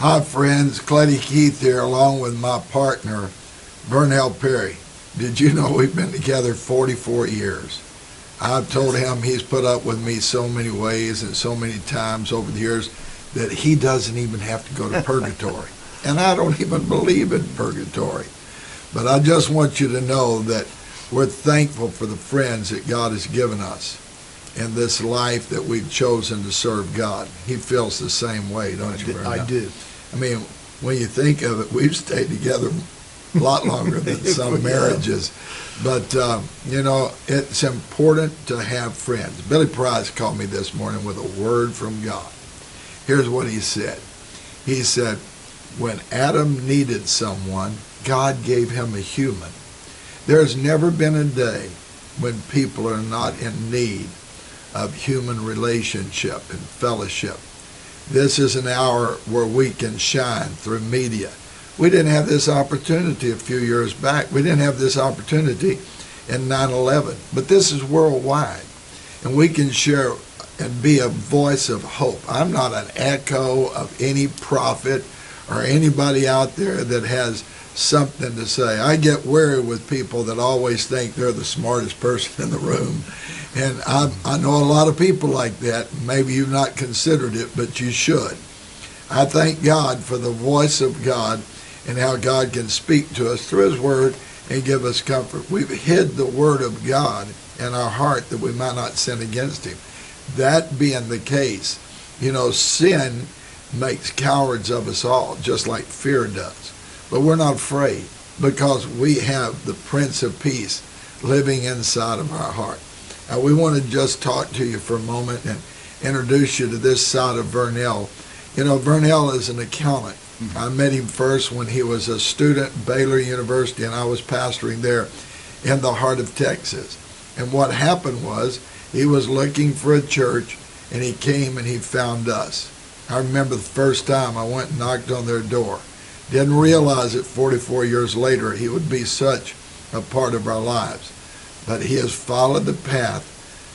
Hi friends, Cleddy Keith here along with my partner, Vernell Perry. Did you know we've been together 44 years? I've told him he's put up with me so many ways and so many times over the years that he doesn't even have to go to purgatory. And I don't even believe in purgatory. But I just want you to know that we're thankful for the friends that God has given us in this life that we've chosen to serve God. He feels the same way, don't you, Vernell? I do. I mean, when you think of it, we've stayed together a lot longer than some marriages. But, you know, it's important to have friends. Billy Price called me this morning with a word from God. Here's what he said. He said, when Adam needed someone, God gave him a human. There's never been a day when people are not in need of human relationship and fellowship. This is an hour where we can shine through media. We didn't have this opportunity a few years back. We didn't have this opportunity in 9/11. But this is worldwide. And we can share and be a voice of hope. I'm not an echo of any prophet or anybody out there that has something to say. I get weary with people that always think they're the smartest person in the room. And I know a lot of people like that. Maybe you've not considered it, but you should. I thank God for the voice of God and how God can speak to us through His Word and give us comfort. We've hid the Word of God in our heart that we might not sin against Him. That being the case, you know, sin makes cowards of us all, just like fear does. But we're not afraid because we have the Prince of Peace living inside of our heart. We want to just talk to you for a moment and introduce you to this side of Vernell. You know, Vernell is an accountant. I met him first when he was a student at Baylor University, and I was pastoring there in the heart of Texas. And what happened was he was looking for a church, and he came and he found us. I remember the first time I went and knocked on their door. Didn't realize that 44 years later he would be such a part of our lives. But he has followed the path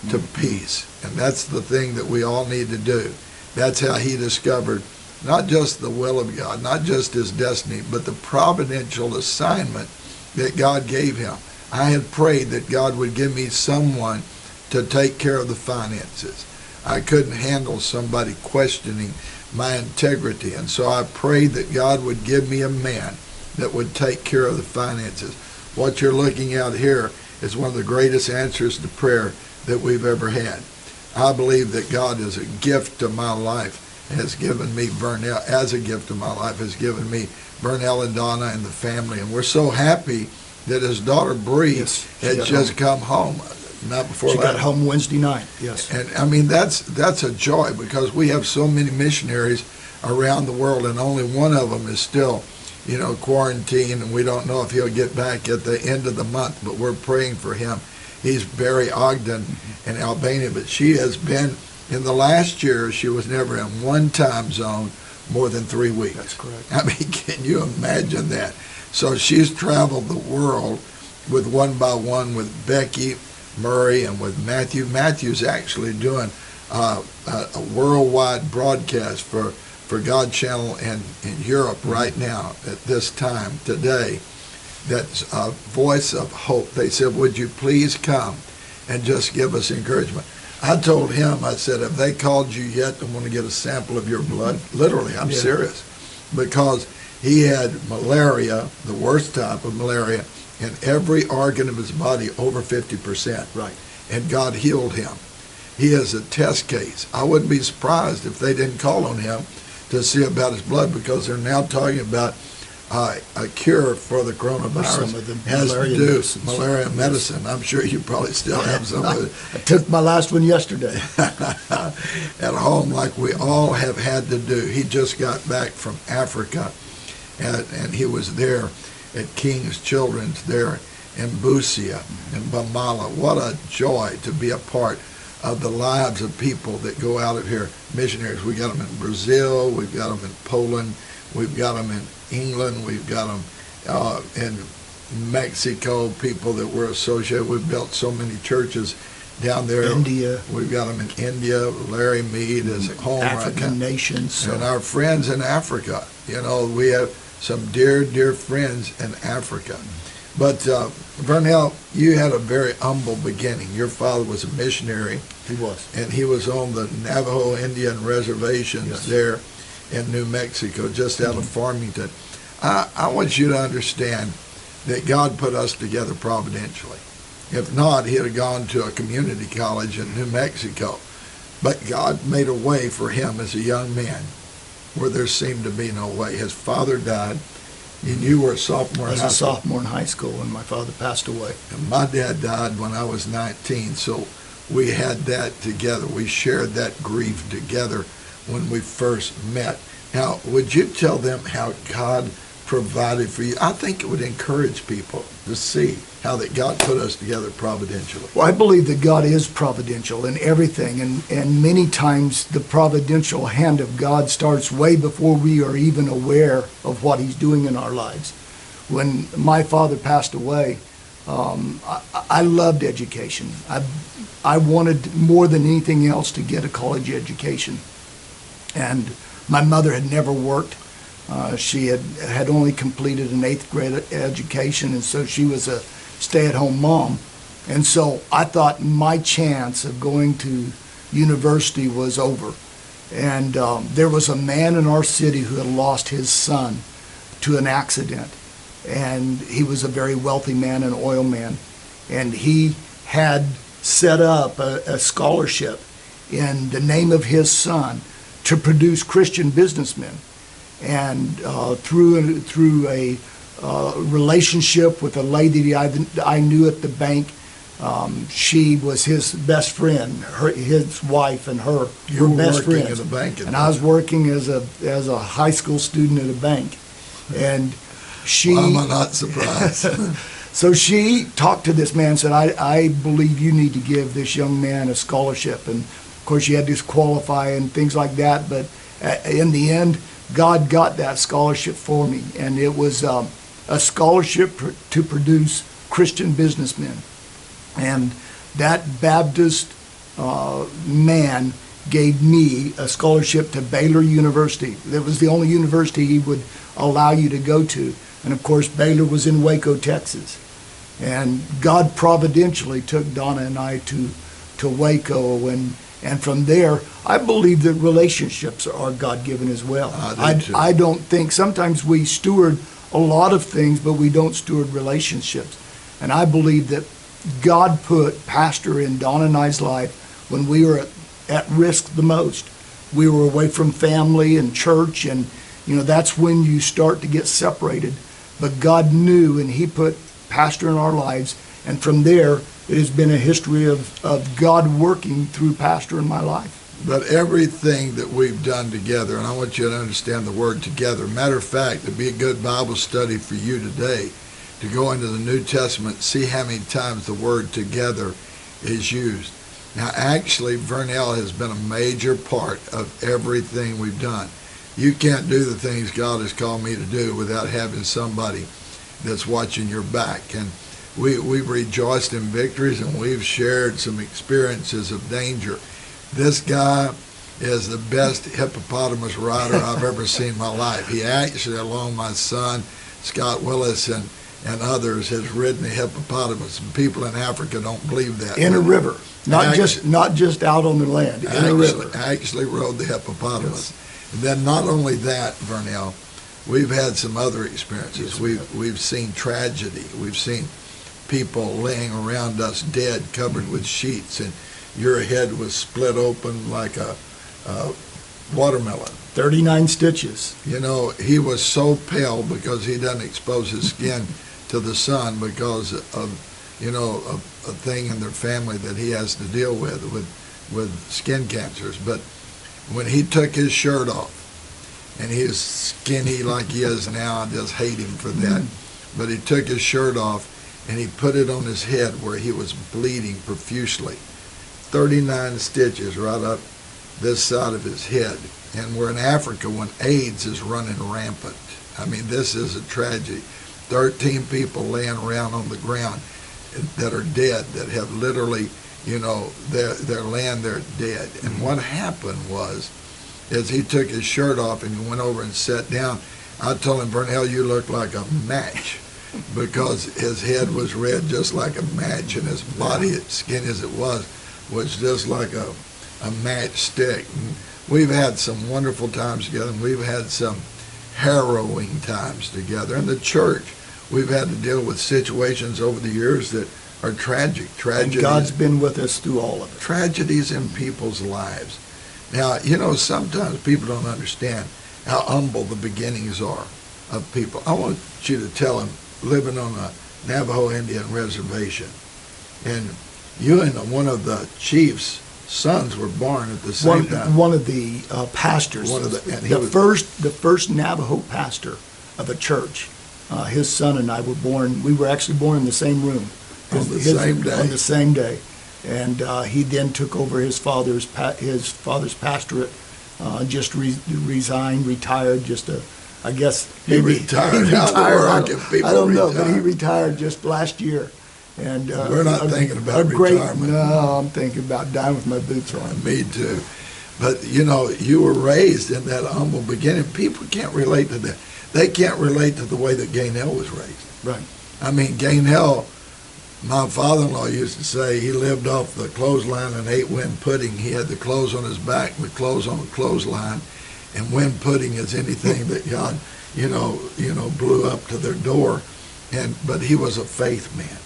to peace. And that's the thing that we all need to do. That's how he discovered not just the will of God, not just his destiny, but the providential assignment that God gave him. I had prayed that God would give me someone to take care of the finances. I couldn't handle somebody questioning my integrity. And so I prayed that God would give me a man that would take care of the finances. What you're looking at here is one of the greatest answers to prayer that we've ever had. I believe that God is a gift to my life, has given me Vernell, as a gift to my life, has given me Vernell and Donna and the family. And we're so happy that his daughter Bree had just come home. Not before she got home Wednesday night, yes. And I mean, that's a joy because we have so many missionaries around the world, and only one of them is still, you know, quarantined, and we don't know if he'll get back at the end of the month, but we're praying for him. He's Barry Ogden in Albania, but she has been, in the last year, she was never in one time zone more than 3 weeks. That's correct. I mean, can you imagine that? So she's traveled the world with One by One with Becky Murray and with Matthew. Matthew's actually doing a worldwide broadcast for God Channel in Europe right now at this time, today. That's a voice of hope. They said, would you please come and just give us encouragement? I told him, I said, have they called you yet to want to get a sample of your blood? Literally, I'm serious. Because he had malaria, the worst type of malaria, in every organ of his body, over 50%. Right. And God healed him. He is a test case. I wouldn't be surprised if they didn't call on him to see about his blood, because they're now talking about a cure for the coronavirus. Some of the has malaria to do medicines. malaria medicine. I'm sure you probably still have some of it. I took my last one yesterday. At home, like we all have had to do. He just got back from Africa, and he was there at King's Children's there in Busia and Bamala. What a joy to be a part of the lives of people that go out of here, missionaries. We got them in Brazil, we've got them in Poland, we've got them in England, we've got them in Mexico, people that we're associated. We've built so many churches down there. India. We've got them in India. Larry Mead is at home right African now. nations. And our friends in Africa. We have some dear, dear friends in Africa. But Vernell, you had a very humble beginning. Your father was a missionary. He was. And he was on the Navajo Indian reservations Yes. there in New Mexico, just out of Farmington. I want you to understand that God put us together providentially. If not, he'd have gone to a community college in New Mexico. But God made a way for him as a young man where there seemed to be no way. His father died, and you were a sophomore I in was high a school. sophomore in high school when my father passed away. And my dad died when I was 19, so we had that together. We shared that grief together when we first met. Now, would you tell them how God provided for you? I think it would encourage people to see how that God put us together providentially. Well, I believe that God is providential in everything, and many times the providential hand of God starts way before we are even aware of what he's doing in our lives. When my father passed away, I loved education. I wanted more than anything else to get a college education. And my mother had never worked. She had only completed an 8th grade education, and so she was a stay-at-home mom. And so I thought my chance of going to university was over. And there was a man in our city who had lost his son to an accident. And he was a very wealthy man, an oil man. And he had set up a scholarship in the name of his son to produce Christian businessmen. And through a relationship with a lady I knew at the bank, she was his best friend, his wife and her You were best working friends. at a bank at And that I was working as a high school student at a bank. And she... Why am I not surprised? So she talked to this man and said, I believe you need to give this young man a scholarship. And of course, you had to qualify and things like that. But in the end, God got that scholarship for me. And it was a scholarship to produce Christian businessmen. And that Baptist man gave me a scholarship to Baylor University. That was the only university he would allow you to go to. And of course, Baylor was in Waco, Texas. And God providentially took Donna and I to Waco, and from there, I believe that relationships are God-given as well. I don't think, sometimes we steward a lot of things, but we don't steward relationships. And I believe that God put Pastor in Donna and I's life when we were at risk the most. We were away from family and church, and that's when you start to get separated. But God knew, and he put Pastor in our lives, and from there it has been a history of God working through Pastor in my life. But everything that we've done together, and I want you to understand the word together. Matter of fact, it'd be a good Bible study for you today to go into the New Testament, see how many times the word together is used. Now, actually, Vernell has been a major part of everything we've done. You can't do the things God has called me to do without having somebody that's watching your back. And we've rejoiced in victories, and we've shared some experiences of danger. This guy is the best hippopotamus rider I've ever seen in my life. He actually, along my son, Scott Willis, and others, has ridden a hippopotamus. And people in Africa don't believe that. In a river, not just out on the land, in a river. Actually rode the hippopotamus. Yes. And then not only that, Vernell, we've had some other experiences. Yes, we've seen tragedy. We've seen people laying around us dead, covered with sheets, and your head was split open like a watermelon. 39 stitches. He was so pale because he doesn't expose his skin to the sun because of, a thing in their family that he has to deal with skin cancers. But when he took his shirt off, and he is skinny like he is now, I just hate him for that. But he took his shirt off, and he put it on his head where he was bleeding profusely. 39 stitches right up this side of his head. And we're in Africa when AIDS is running rampant. I mean, this is a tragedy. 13 people laying around on the ground that are dead, that have literally, their land, they're dead. And what happened is he took his shirt off and he went over and sat down. I told him, Burnell, you look like a match, because his head was red just like a match, and his body, skin as it was just like a matchstick. And we've had some wonderful times together, and we've had some harrowing times together. In the church, we've had to deal with situations over the years that are tragic. And God's been with us through all of it. Tragedies in people's lives. Now, sometimes people don't understand how humble the beginnings are of people. I want you to tell them, living on a Navajo Indian reservation, and you and one of the chief's sons were born at the same time. One of the pastors, the first Navajo pastor of a church, his son and I were born. We were actually born in the same room on the same day. And he then took over his father's pastorate. Just resigned, retired. I guess he retired. I don't know, but he retired just last year. And we're not thinking about retirement. No, I'm thinking about dying with my boots on. Me too. But you were raised in that humble beginning. People can't relate to that. They can't relate to the way that Gainell was raised. Right. I mean, Gainell, my father-in-law used to say he lived off the clothesline and ate wind pudding. He had the clothes on his back and the clothes on the clothesline. And wind pudding is anything that God, blew up to their door. But he was a faith man.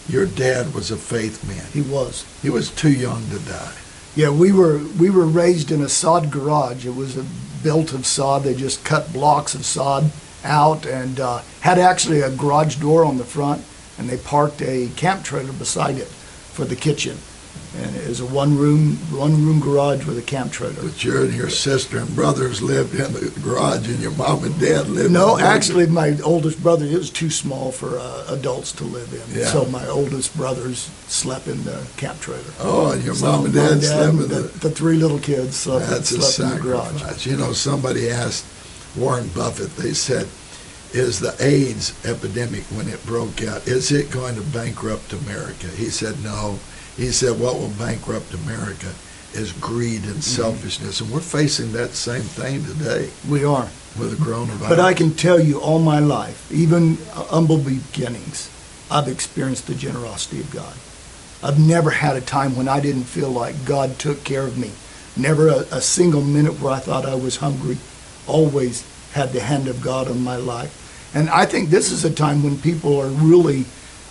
Your dad was a faith man. He was. He was too young to die. Yeah, we were raised in a sod garage. It was built of sod. They just cut blocks of sod out and had actually a garage door on the front, and they parked a camp trailer beside it for the kitchen. And it was a one room garage with a camp trailer. But you and your sister and brothers lived in the garage, and your mom and dad lived No, in actually, my oldest brother, it was too small for adults to live in. Yeah. So my oldest brothers slept in the camp trailer. Oh, and your mom and dad slept in the three little kids slept in the garage. Somebody asked Warren Buffett, they said, is the AIDS epidemic, when it broke out, is it going to bankrupt America? He said no. He said what will bankrupt America is greed and selfishness. And we're facing that same thing today. We are. With the coronavirus. But I can tell you all my life, even humble beginnings, I've experienced the generosity of God. I've never had a time when I didn't feel like God took care of me. Never a single minute where I thought I was hungry. Always had the hand of God on my life. And I think this is a time when people are really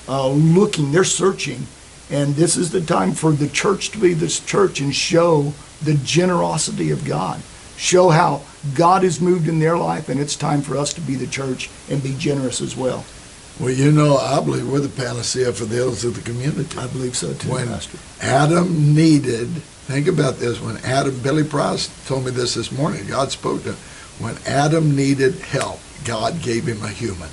looking, they're searching. And this is the time for the church to be this church and show the generosity of God. Show how God has moved in their life, and it's time for us to be the church and be generous as well. Well, I believe we're the panacea for the ills of the community. I believe so too, when Pastor. Adam needed, think about this, Billy Price told me this morning, God spoke to him. When Adam needed help, God gave him a human.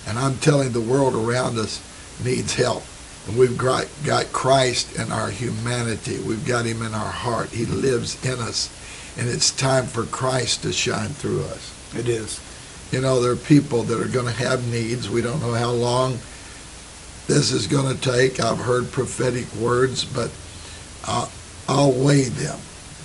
And I'm telling the world around us needs help. And we've got Christ in our humanity. We've got him in our heart. He lives in us. And it's time for Christ to shine through us. It is. There are people that are going to have needs. We don't know how long this is going to take. I've heard prophetic words, but I'll weigh them.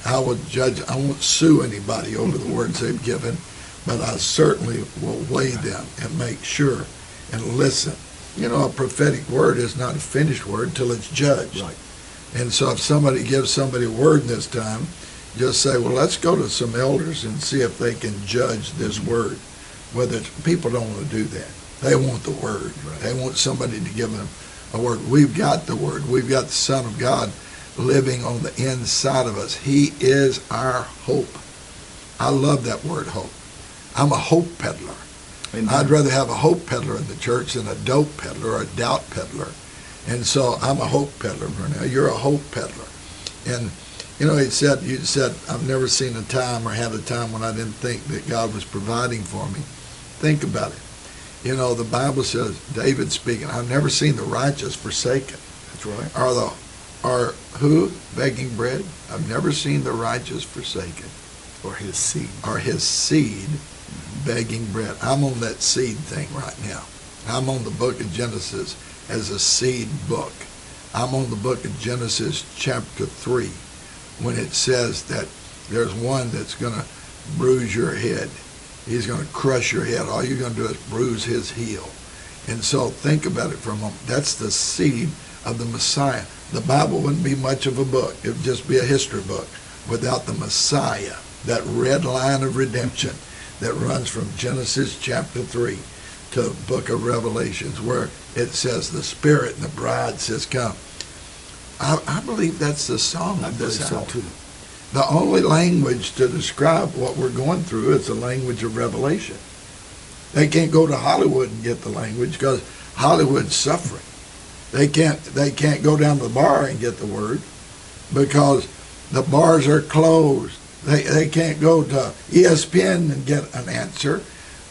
I will judge. I won't sue anybody over the words they've given, but I certainly will weigh them and make sure and listen. A prophetic word is not a finished word until it's judged. Right. And so if somebody gives somebody a word this time, just say, well, let's go to some elders and see if they can judge this word. People don't want to do that. They want the word. Right. They want somebody to give them a word. We've got the word. We've got the Son of God living on the inside of us. He is our hope. I love that word, hope. I'm a hope peddler. Amen. I'd rather have a hope peddler in the church than a dope peddler or a doubt peddler. And so I'm a hope peddler, Burnell. You're a hope peddler. And, you said, I've never seen a time or had a time when I didn't think that God was providing for me. Think about it. The Bible says, David speaking, I've never seen the righteous forsaken. That's right. Or who begging bread? I've never seen the righteous forsaken. Or his seed. Or his seed begging bread. I'm on that seed thing right now. I'm on the book of Genesis as a seed book. I'm on the book of Genesis chapter 3 when it says that there's one that's going to bruise your head. He's going to crush your head. All you're going to do is bruise his heel. And so think about it for a moment. That's the seed of the Messiah. The Bible wouldn't be much of a book. It would just be a history book without the Messiah, that red line of redemption that runs from Genesis chapter 3 to the book of Revelations, where it says the Spirit and the bride says, come. I believe that's the song of this hour. too. The only language to describe what we're going through is the language of Revelation. They can't go to Hollywood and get the language because Hollywood's suffering. They can't go down to the bar and get the word because the bars are closed. They can't go to ESPN and get an answer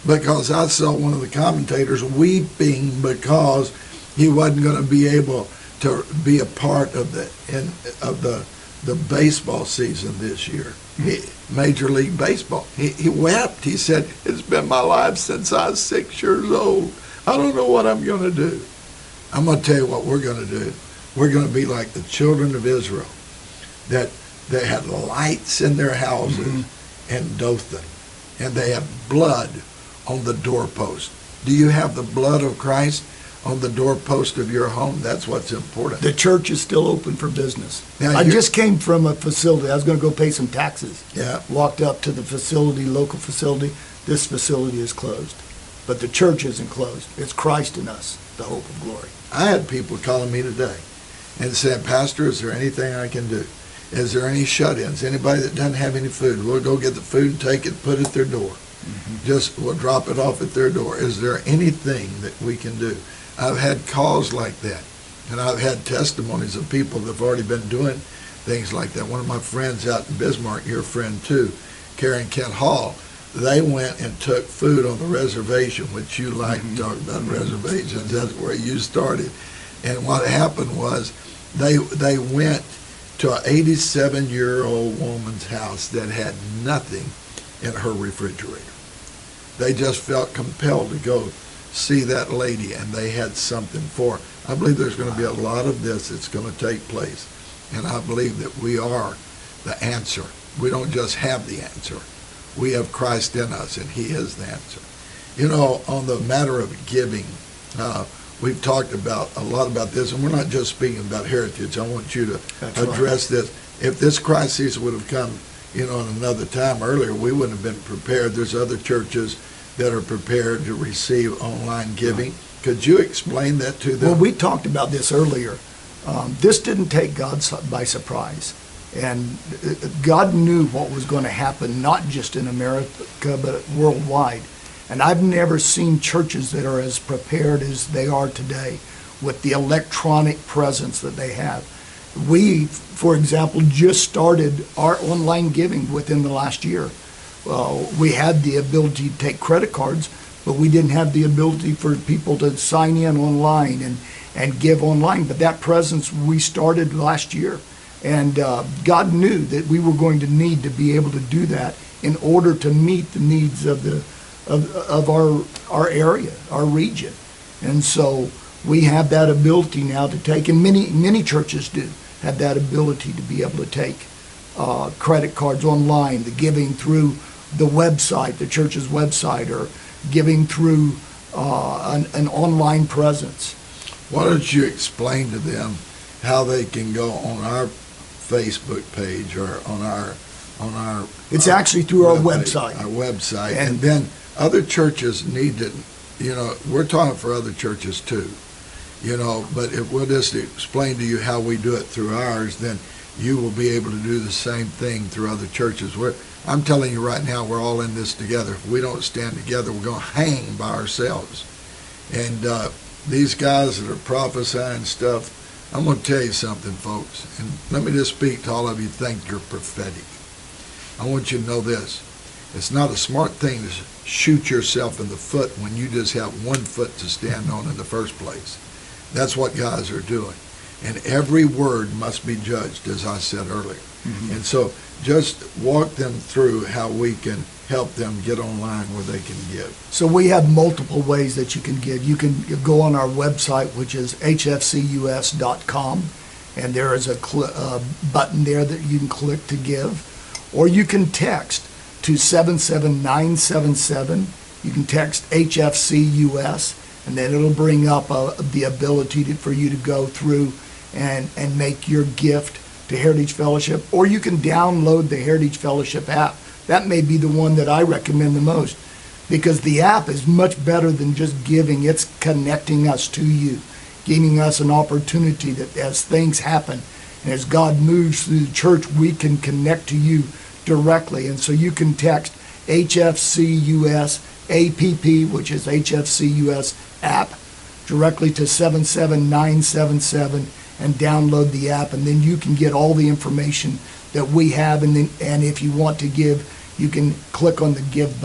because I saw one of the commentators weeping because he wasn't going to be able to be a part of the baseball season this year. Major League Baseball. He wept. He said, it's been my life since I was 6 years old. I don't know what I'm going to do. I'm going to tell you what we're going to do. We're going to be like the children of Israel, that they had lights in their houses in Dothan, and they have blood on the doorpost. Do you have the blood of Christ on the doorpost of your home? That's what's important. The church is still open for business. Now, I just came from a facility. I was going to go pay some taxes. Yeah. Walked up to the facility, local facility. This facility is closed. But the church isn't closed. It's Christ in us, the hope of glory. I had people calling me today and saying, Pastor, is there anything I can do? Is there any shut-ins? Anybody that doesn't have any food, we'll go get the food and take it, put it at their door. Just, we'll drop it off at their door. Is there anything that we can do? I've had calls like that, and I've had testimonies of people that have already been doing things like that. One of my friends out in Bismarck, your friend too, Karen Kent Hall, they went and took food on the reservation, which you like to talk about reservations. That's where you started. And what happened was they went to an 87-year-old woman's house that had nothing in her refrigerator. They just felt compelled to go see that lady, and they had something for her. I believe there's going to be a lot of this that's going to take place, and I believe that we are the answer. We don't just have the answer. We have Christ in us, and he is the answer. You know, on the matter of giving, we've talked about a lot about this, and we're not just speaking about heritage. I want you to address this. If this crisis would have come, you know, in another time earlier, we wouldn't have been prepared. There's other churches that are prepared to receive online giving. Could you explain that to them? Well, we talked about this earlier. This didn't take God by surprise. And God knew what was going to happen, not just in America, but worldwide. And I've never seen churches that are as prepared as they are today with the electronic presence that they have. We, for example, just started our online giving within the last year. We had the ability to take credit cards, but we didn't have the ability for people to sign in online and give online. But that presence we started last year. And God knew that we were going to need to be able to do that in order to meet the needs of our area, our region. And so we have that ability now to take, and many churches do have that ability to be able to take credit cards online, the giving through the website, the church's website, or giving through an online presence. Why don't you explain to them how they can go on our Facebook page or on our it's actually through our website. Our website. And then other churches need to, you know, we're talking for other churches too, you know, but if we'll just explain to you how we do it through ours, then you will be able to do the same thing through other churches. I'm telling you right now, we're all in this together. If we don't stand together, we're going to hang by ourselves. And these guys that are prophesying stuff, I'm going to tell you something, folks, and let me just speak to all of you who think you're prophetic. I want you to know this. It's not a smart thing to shoot yourself in the foot when you just have one foot to stand on in the first place. That's what guys are doing. And every word must be judged, as I said earlier. And so just walk them through how we can help them get online where they can give. So we have multiple ways that you can give. You can go on our website, which is hfcus.com, and there is a button there that you can click to give. Or you can text to 77977. You can text HFCUS, and then it'll bring up the ability for you to go through and make your gift to Heritage Fellowship. Or you can download the Heritage Fellowship app. That may be the one that I recommend the most, because the app is much better than just giving. It's connecting us to you, giving us an opportunity that as things happen and as God moves through the church, we can connect to you directly. And so you can text HFCUSAPP, which is HFCUS app, directly to 77977 and download the app, and then you can get all the information that we have, and if you want to give, you can click on the give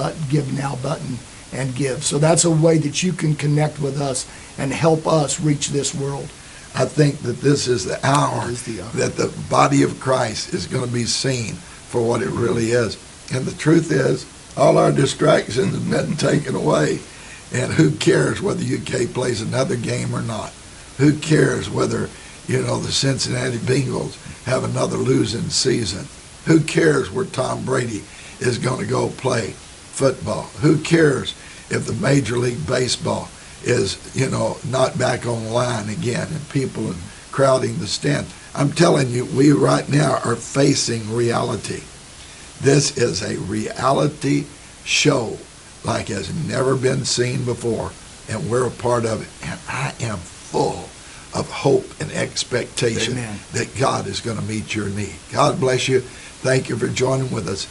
now button and give. So that's a way that you can connect with us and help us reach this world. I think that this is the hour that the body of Christ is going to be seen for what it really is. And the truth is, all our distractions have been taken away. And who cares whether UK plays another game or not? Who cares whether, the Cincinnati Bengals have another losing season? Who cares where Tom Brady is going to go play football? Who cares if the Major League Baseball is, not back online again and people are crowding the stand? I'm telling you, we right now are facing reality. This is a reality show like has never been seen before, and we're a part of it. And I am full of hope and expectation that God is going to meet your need. God bless you. Thank you for joining with us.